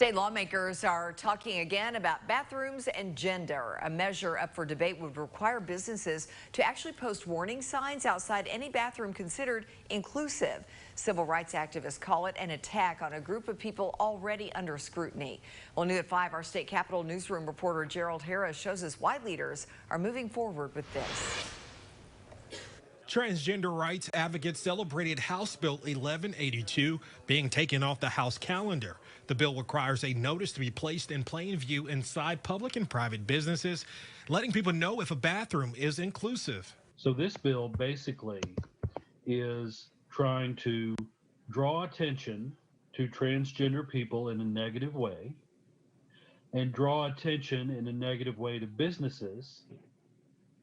State lawmakers are talking again about bathrooms and gender. A measure up for debate would require businesses to actually post warning signs outside any bathroom considered inclusive. Civil rights activists call it an attack on a group of people already under scrutiny. Well, new at 5, our state capitol newsroom reporter Gerald Harris shows us why leaders are moving forward with this. Transgender rights advocates celebrated House Bill 1182 being taken off the House calendar. The bill requires a notice to be placed in plain view inside public and private businesses, letting people know if a bathroom is inclusive. So this bill basically is trying to draw attention to transgender people in a negative way and draw attention in a negative way to businesses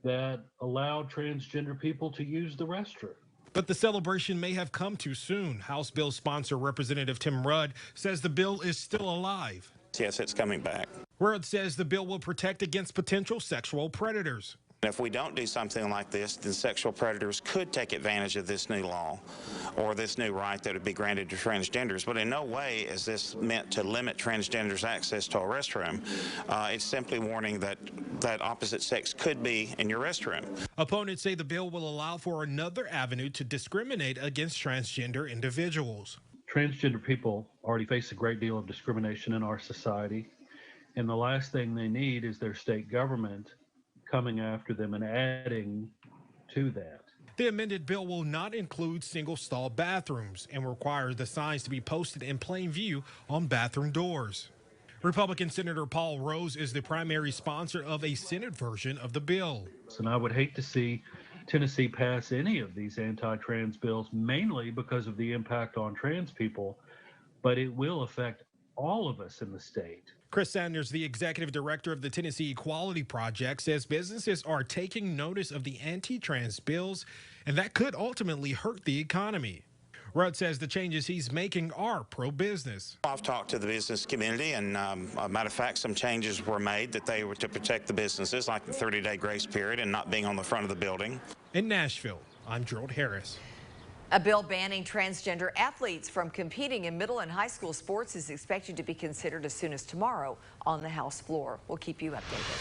that allow transgender people to use the restroom. But the celebration may have come too soon. House Bill sponsor Representative Tim Rudd says the bill is still alive. Yes, it's coming back. Rudd says the bill will protect against potential sexual predators. If we don't do something like this, then sexual predators could take advantage of this new law or this new right that would be granted to transgenders. But in no way is this meant to limit transgenders' access to a restroom. It's simply warning that opposite sex could be in your restroom. Opponents say the bill will allow for another avenue to discriminate against transgender individuals. Transgender people already face a great deal of discrimination in our society, and the last thing they need is their state government coming after them and adding to that. The amended bill will not include single-stall bathrooms and require the signs to be posted in plain view on bathroom doors. Republican Senator Paul Rose is the primary sponsor of a Senate version of the bill. And I would hate to see Tennessee pass any of these anti-trans bills, mainly because of the impact on trans people, but it will affect all of us in the state. Chris Sanders, the executive director of the Tennessee Equality Project, says businesses are taking notice of the anti-trans bills, and that could ultimately hurt the economy. Rudd says the changes he's making are pro-business. I've talked to the business community, and a matter of fact, some changes were made that they were to protect the businesses, like the 30-day grace period and not being on the front of the building. In Nashville, I'm Gerald Harris. A bill banning transgender athletes from competing in middle and high school sports is expected to be considered as soon as tomorrow on the House floor. We'll keep you updated.